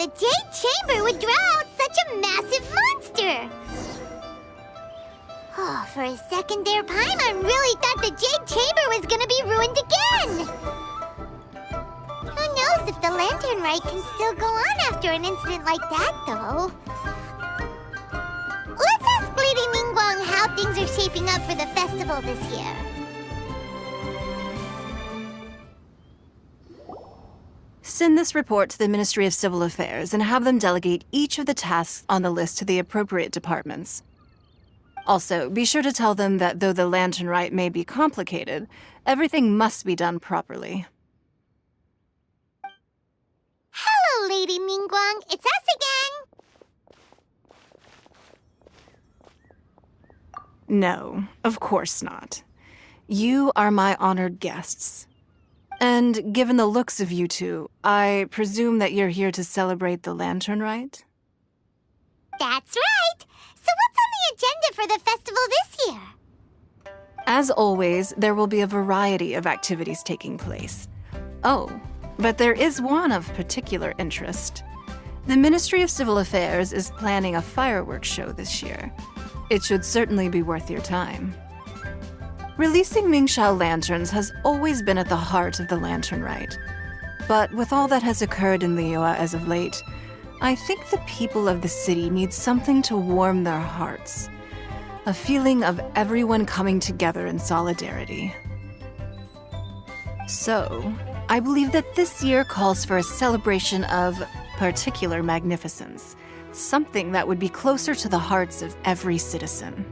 the Jade Chamber would draw out such a massive monster. Oh, for a second there, Paimon really thought the Jade Chamber was gonna be ruined again. Who knows if the Lantern Rite can still go on after an incident like that, though. Let's ask Lady Ningguang how things are shaping up for the festival this year. Send this report to the Ministry of Civil Affairs and have them delegate each of the tasks on the list to the appropriate departments. Also, be sure to tell them that though the Lantern Rite may be complicated, everything must be done properly. Hello, Lady Ningguang. It's us again. No, of course not. You are my honored guests. And given the looks of you two, I presume that you're here to celebrate the Lantern Rite? That's right. So what's on the agenda for the festival this year? As always, there will be a variety of activities taking place. Oh, but there is one of particular interest. The Ministry of Civil Affairs is planning a fireworks show this year. It should certainly be worth your time. Releasing Mingxiao lanterns has always been at the heart of the Lantern Rite. But with all that has occurred in Liyue as of late, I think the people of the city need something to warm their hearts. A feeling of everyone coming together in solidarity. So, I believe that this year calls for a celebration of particular magnificence. Something that would be closer to the hearts of every citizen.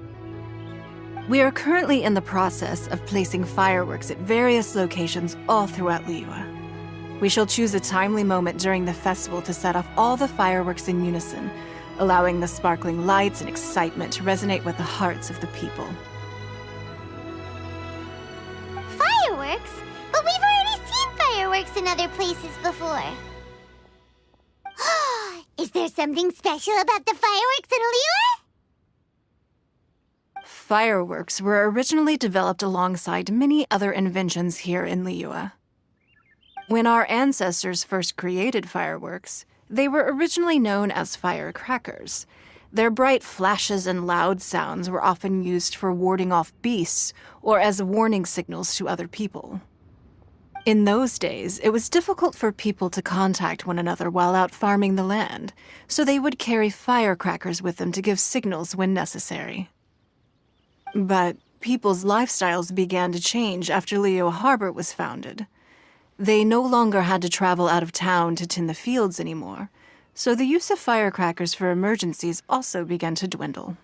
We are currently in the process of placing fireworks at various locations all throughout Liyue. We shall choose a timely moment during the festival to set off all the fireworks in unison, allowing the sparkling lights and excitement to resonate with the hearts of the people. Fireworks? But we've already seen fireworks in other places before. Is there something special about the fireworks in Liyue? Fireworks were originally developed alongside many other inventions here in Liyue. When our ancestors first created fireworks, they were originally known as firecrackers. Their bright flashes and loud sounds were often used for warding off beasts or as warning signals to other people. In those days, it was difficult for people to contact one another while out farming the land, so they would carry firecrackers with them to give signals when necessary. But people's lifestyles began to change after Liyue Harbor was founded. They no longer had to travel out of town to tend the fields anymore, so the use of firecrackers for emergencies also began to dwindle.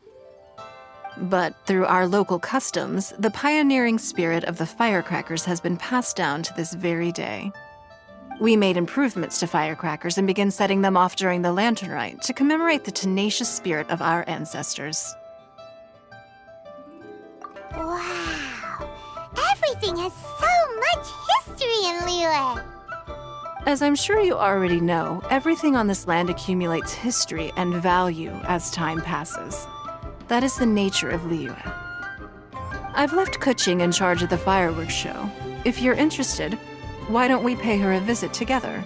But through our local customs, the pioneering spirit of the firecrackers has been passed down to this very day. We made improvements to firecrackers and began setting them off during the Lantern Rite to commemorate the tenacious spirit of our ancestors. Wow! Everything has so much history in Liyue! As I'm sure you already know, everything on this land accumulates history and value as time passes. That is the nature of Liyue. I've left Kuching in charge of the fireworks show. If you're interested, why don't we pay her a visit together?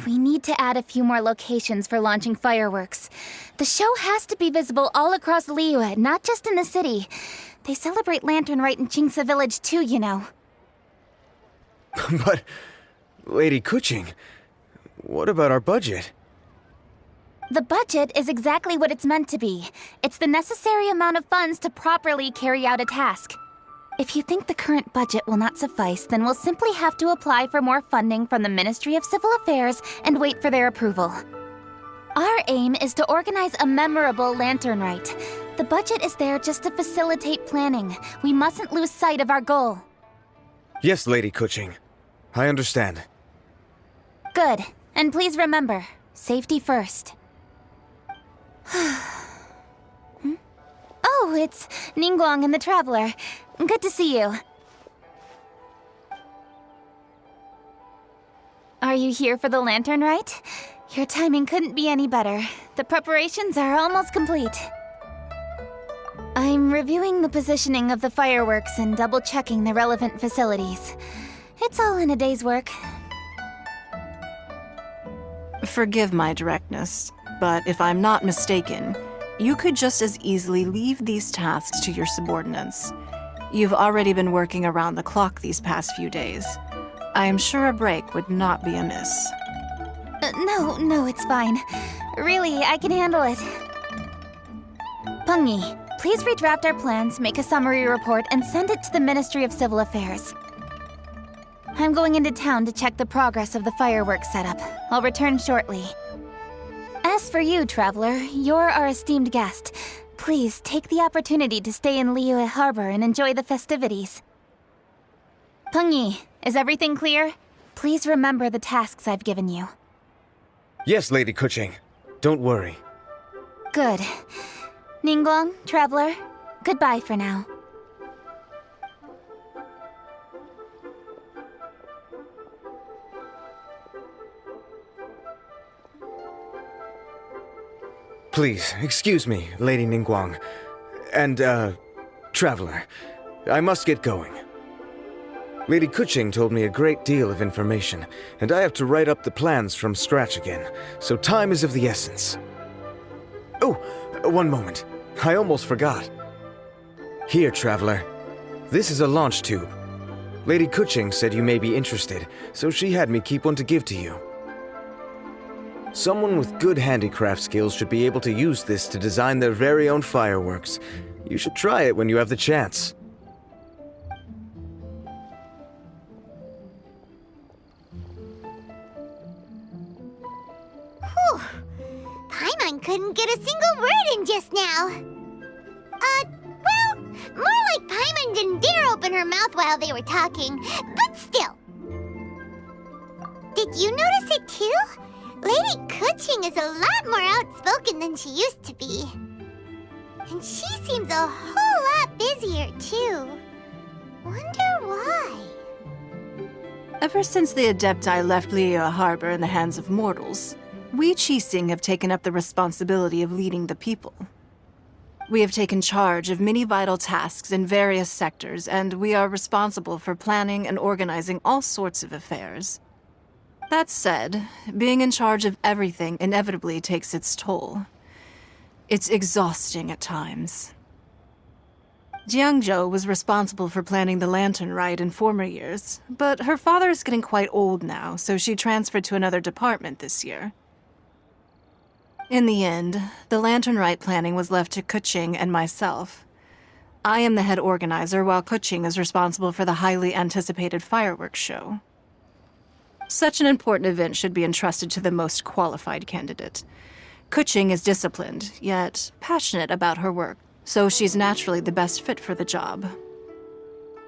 We need to add a few more locations for launching fireworks. The show has to be visible all across Liyue, not just in the city. They celebrate Lantern Rite in Qingce Village too, you know. But, Lady Kuching, what about our budget? The budget is exactly what it's meant to be. It's the necessary amount of funds to properly carry out a task. If you think the current budget will not suffice, then we'll simply have to apply for more funding from the Ministry of Civil Affairs and wait for their approval. Our aim is to organize a memorable Lantern Rite. The budget is there just to facilitate planning. We mustn't lose sight of our goal. Yes, Lady Kuching. I understand. Good. And please remember, safety first. Oh, it's Ningguang and the Traveler. Good to see you. Are you here for the Lantern Rite? Your timing couldn't be any better. The preparations are almost complete. I'm reviewing the positioning of the fireworks and double-checking the relevant facilities. It's all in a day's work. Forgive my directness, but if I'm not mistaken, you could just as easily leave these tasks to your subordinates. You've already been working around the clock these past few days. I am sure a break would not be amiss. No, it's fine. Really, I can handle it. Pungi, please redraft our plans, make a summary report, and send it to the Ministry of Civil Affairs. I'm going into town to check the progress of the fireworks setup. I'll return shortly. As for you, Traveler, you're our esteemed guest. Please take the opportunity to stay in Liyue Harbor and enjoy the festivities. Pungi, is everything clear? Please remember the tasks I've given you. Yes, Lady Kuching. Don't worry. Good. Ningguang, Traveler, goodbye for now. Please, excuse me, Lady Ningguang. And, Traveler. I must get going. Lady Kuching told me a great deal of information, and I have to write up the plans from scratch again, so time is of the essence. Oh, one moment. I almost forgot. Here, Traveler. This is a launch tube. Lady Kuching said you may be interested, so she had me keep one to give to you. Someone with good handicraft skills should be able to use this to design their very own fireworks. You should try it when you have the chance. Whew. Paimon couldn't get a single word in just now. Well, more like Paimon didn't dare open her mouth while they were talking, but still. Did you notice it too? Lady Kuching is a lot more outspoken than she used to be. And she seems a whole lot busier too. Wonder why? Ever since the Adepti left Liyue Harbor in the hands of mortals, we Qixing have taken up the responsibility of leading the people. We have taken charge of many vital tasks in various sectors, and we are responsible for planning and organizing all sorts of affairs. That said, being in charge of everything inevitably takes its toll. It's exhausting at times. Jiangzhou was responsible for planning the Lantern Rite in former years, but her father is getting quite old now, so she transferred to another department this year. In the end, the Lantern Rite planning was left to Kuching and myself. I am the head organizer, while Kuching is responsible for the highly anticipated fireworks show. Such an important event should be entrusted to the most qualified candidate. Kuching is disciplined, yet passionate about her work, so she's naturally the best fit for the job.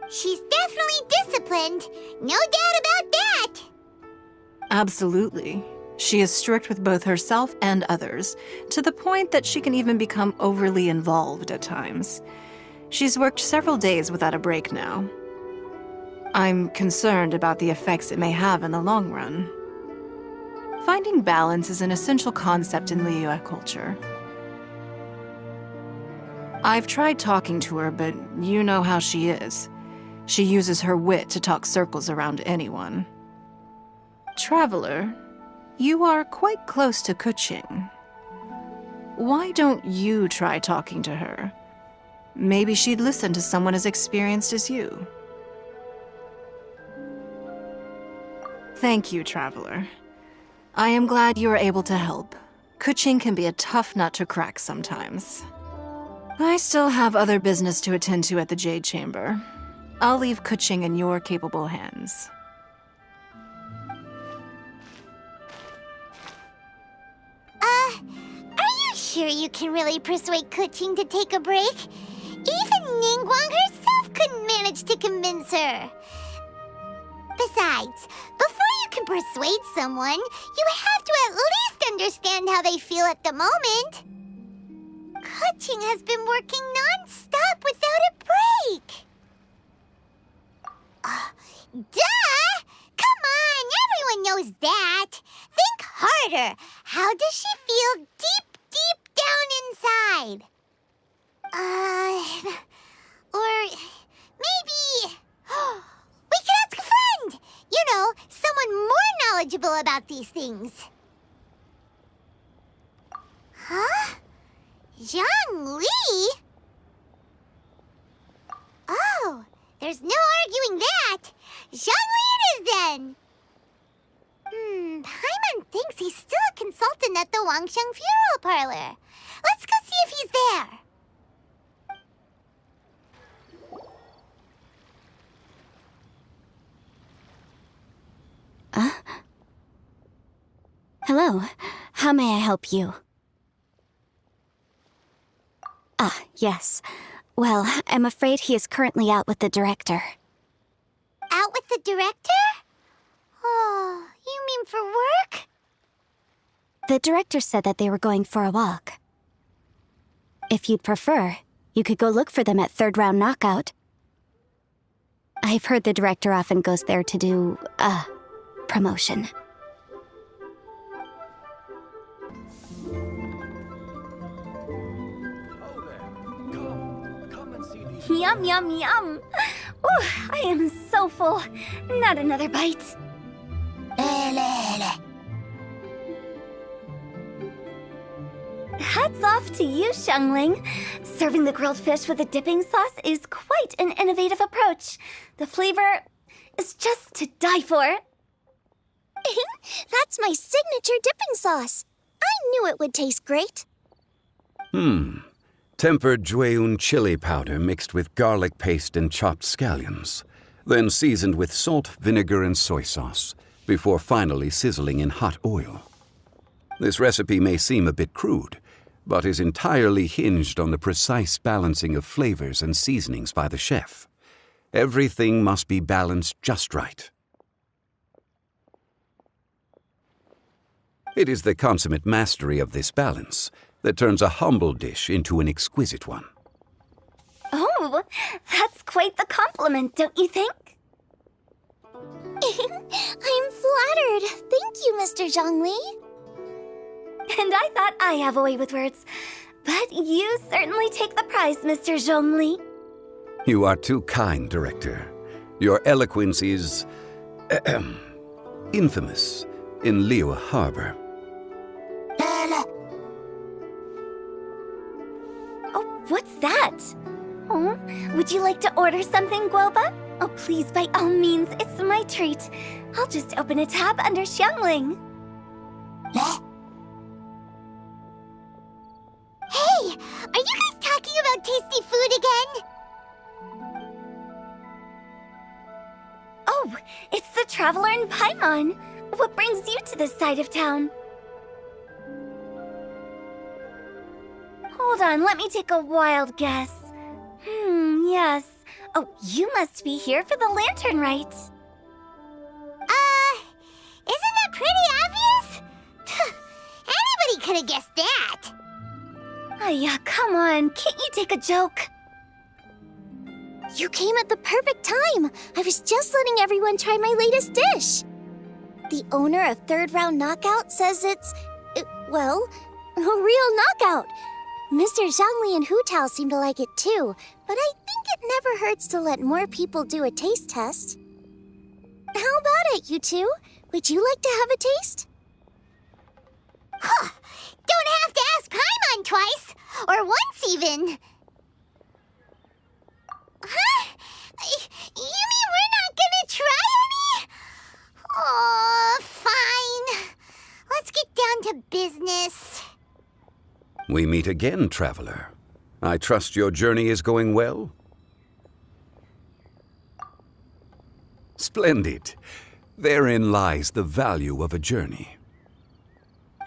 She's definitely disciplined. No doubt about that. Absolutely. She is strict with both herself and others, to the point that she can even become overly involved at times. She's worked several days without a break now. I'm concerned about the effects it may have in the long run. Finding balance is an essential concept in Liyue culture. I've tried talking to her, but you know how she is. She uses her wit to talk circles around anyone. Traveler, you are quite close to Kuching. Why don't you try talking to her? Maybe she'd listen to someone as experienced as you. Thank you, Traveler. I am glad you are able to help. Kuching can be a tough nut to crack sometimes. I still have other business to attend to at the Jade Chamber. I'll leave Kuching in your capable hands. Are you sure you can really persuade Kuching to take a break? Even Ningguang herself couldn't manage to convince her. Besides, before you can persuade someone, you have to at least understand how they feel at the moment. Kuching has been working non-stop without a break. Duh! Come on, everyone knows that. Think harder. How does she feel deep, deep down inside? Or maybe we could ask a friend. You know, someone more knowledgeable about these things. Huh? Zhang Li? Oh, there's no arguing that. Zhang Li it is then. Paimon thinks he's still a consultant at the Wangsheng Funeral Parlor. Let's go see if he's there. Hello. How may I help you? Ah, yes. Well, I'm afraid he is currently out with the director. Out with the director? Oh, you mean for work? The director said that they were going for a walk. If you'd prefer, you could go look for them at Third Round Knockout. I've heard the director often goes there to do, promotion. Yum, yum, yum. Ooh, I am so full. Not another bite. Hats off to you, Xiangling. Serving the grilled fish with a dipping sauce is quite an innovative approach. The flavor is just to die for. That's my signature dipping sauce. I knew it would taste great. Tempered Jueyun chili powder mixed with garlic paste and chopped scallions, then seasoned with salt, vinegar, and soy sauce, before finally sizzling in hot oil. This recipe may seem a bit crude, but is entirely hinged on the precise balancing of flavors and seasonings by the chef. Everything must be balanced just right. It is the consummate mastery of this balance that turns a humble dish into an exquisite one. Oh, that's quite the compliment, don't you think? I'm flattered. Thank you, Mr. Zhongli. And I thought I have a way with words. But you certainly take the prize, Mr. Zhongli. You are too kind, Director. Your eloquence is infamous in Liyue Harbor. Oh, what's that? Oh, would you like to order something, Guoba? Oh, please, by all means, it's my treat. I'll just open a tab under Xiangling. Hey, are you guys talking about tasty food again? Oh, it's the Traveler in Paimon. What brings you to this side of town? Hold on, let me take a wild guess. Yes. Oh, you must be here for the Lantern Rite. Isn't that pretty obvious? Anybody could have guessed that. Yeah, come on, can't you take a joke? You came at the perfect time. I was just letting everyone try my latest dish. The owner of Third Round Knockout says it's, well, a real knockout. Mr. Zhangli and Hu Tao seem to like it too, but I think it never hurts to let more people do a taste test. How about it, you two? Would you like to have a taste? Huh! Don't have to ask Paimon twice, or once even. Huh? You mean we're not gonna try any? Oh, fine. Let's get down to business. We meet again, Traveler. I trust your journey is going well? Splendid. Therein lies the value of a journey.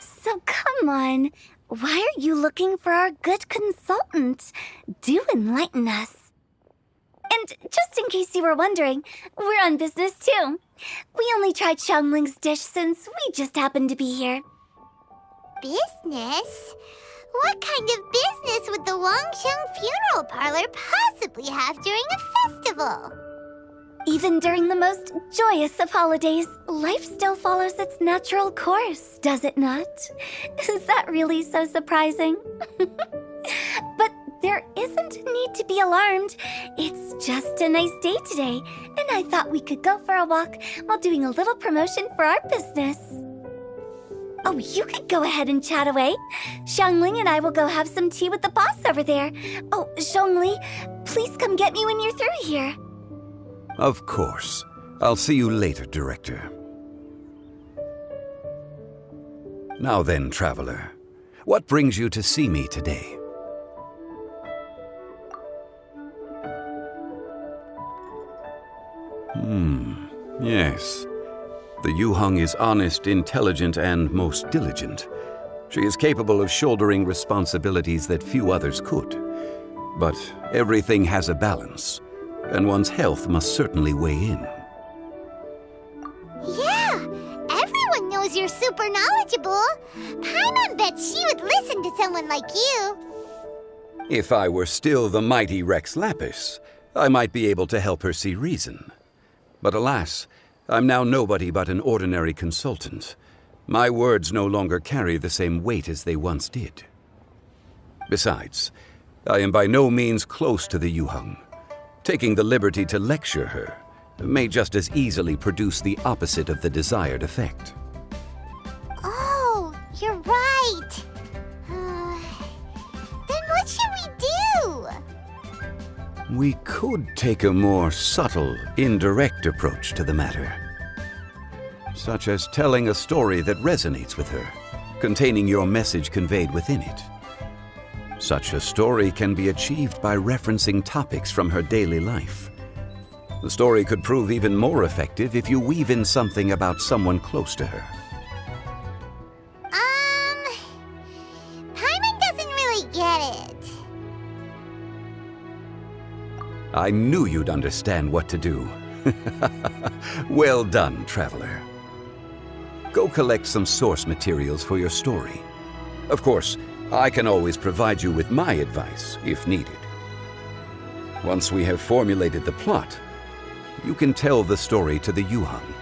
So come on, why are you looking for our good consultant? Do enlighten us. And just in case you were wondering, we're on business too. We only tried Xiangling's dish since we just happened to be here. Business? What kind of business would the Wangsheng Funeral Parlor possibly have during a festival? Even during the most joyous of holidays, life still follows its natural course, does it not? Is that really so surprising? But there isn't a need to be alarmed. It's just a nice day today, and I thought we could go for a walk while doing a little promotion for our business. Oh, you could go ahead and chat away. Xiangling and I will go have some tea with the boss over there. Oh, Zhongli, please come get me when you're through here. Of course. I'll see you later, Director. Now then, Traveler, what brings you to see me today? Yes. The Yuheng is honest, intelligent, and most diligent. She is capable of shouldering responsibilities that few others could. But everything has a balance, and one's health must certainly weigh in. Yeah, everyone knows you're super knowledgeable. Paimon bets she would listen to someone like you. If I were still the mighty Rex Lapis, I might be able to help her see reason. But alas, I'm now nobody but an ordinary consultant. My words no longer carry the same weight as they once did. Besides, I am by no means close to the Yuheng. Taking the liberty to lecture her may just as easily produce the opposite of the desired effect. Oh, you're right. Then what should we do? We could take a more subtle, indirect approach to the matter. Such as telling a story that resonates with her, containing your message conveyed within it. Such a story can be achieved by referencing topics from her daily life. The story could prove even more effective if you weave in something about someone close to her. Paimon doesn't really get it. I knew you'd understand what to do. Well done, Traveler. Go collect some source materials for your story. Of course, I can always provide you with my advice, if needed. Once we have formulated the plot, you can tell the story to the Yuheng.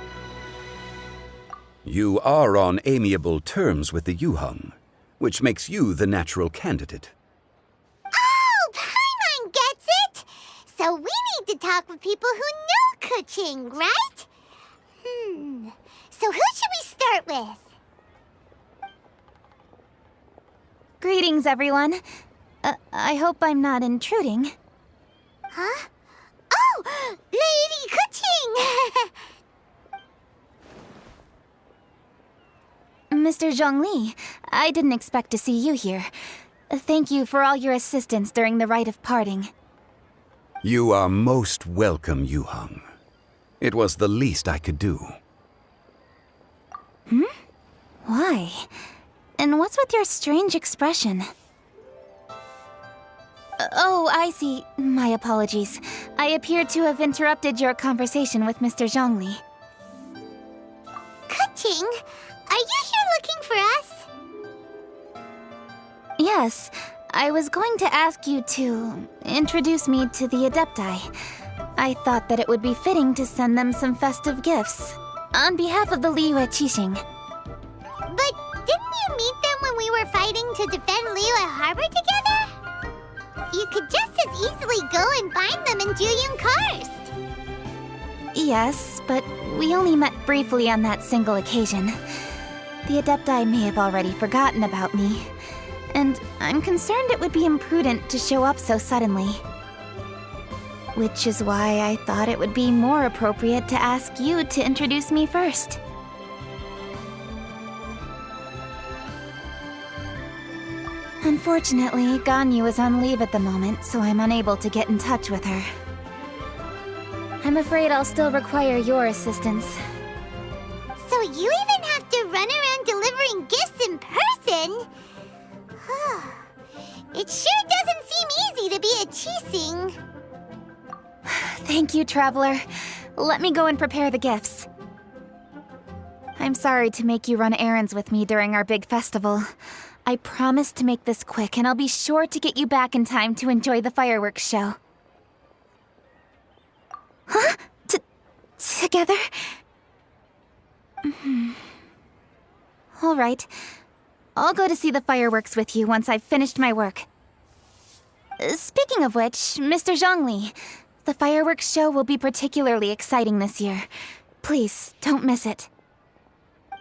You are on amiable terms with the Yuheng, which makes you the natural candidate. Oh, Paimon gets it! So we need to talk with people who know Kuching, right? So who should we start with? Greetings, everyone. I hope I'm not intruding. Huh? Oh, Lady Kuching! Mr. Zhongli, I didn't expect to see you here. Thank you for all your assistance during the rite of parting. You are most welcome, Yuheng. It was the least I could do. Why? And what's with your strange expression? Oh, I see. My apologies. I appear to have interrupted your conversation with Mr. Zhongli. Kuching, are you here looking for us? Yes, I was going to ask you to introduce me to the Adepti. I thought that it would be fitting to send them some festive gifts. On behalf of the Liyue Qixing. But didn't you meet them when we were fighting to defend Liyue Harbor together? You could just as easily go and find them in Juyun Karst. Yes, but we only met briefly on that single occasion. The Adepti may have already forgotten about me, and I'm concerned it would be imprudent to show up so suddenly. Which is why I thought it would be more appropriate to ask you to introduce me first. Unfortunately, Ganyu is on leave at the moment, so I'm unable to get in touch with her. I'm afraid I'll still require your assistance. So you even have to run around delivering gifts in person? It sure doesn't seem easy to be a Qixing. Thank you, Traveler. Let me go and prepare the gifts. I'm sorry to make you run errands with me during our big festival. I promise to make this quick, and I'll be sure to get you back in time to enjoy the fireworks show. Huh? Together? All right. I'll go to see the fireworks with you once I've finished my work. Speaking of which, Mr. Zhongli, the fireworks show will be particularly exciting this year. Please, don't miss it.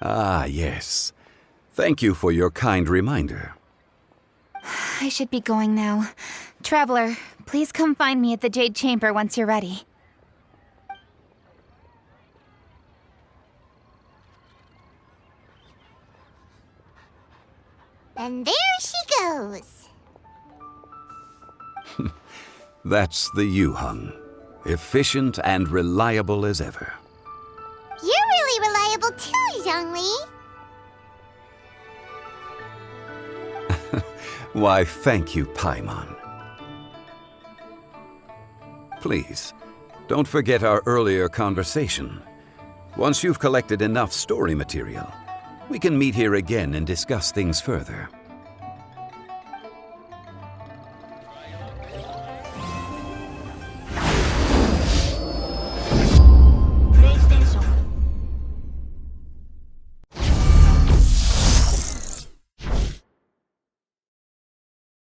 Ah, yes. Thank you for your kind reminder. I should be going now. Traveler, please come find me at the Jade Chamber once you're ready. And there she goes. That's the Yuheng. Efficient and reliable as ever. You're really reliable too, Zhongli. Why, thank you, Paimon. Please, don't forget our earlier conversation. Once you've collected enough story material, we can meet here again and discuss things further.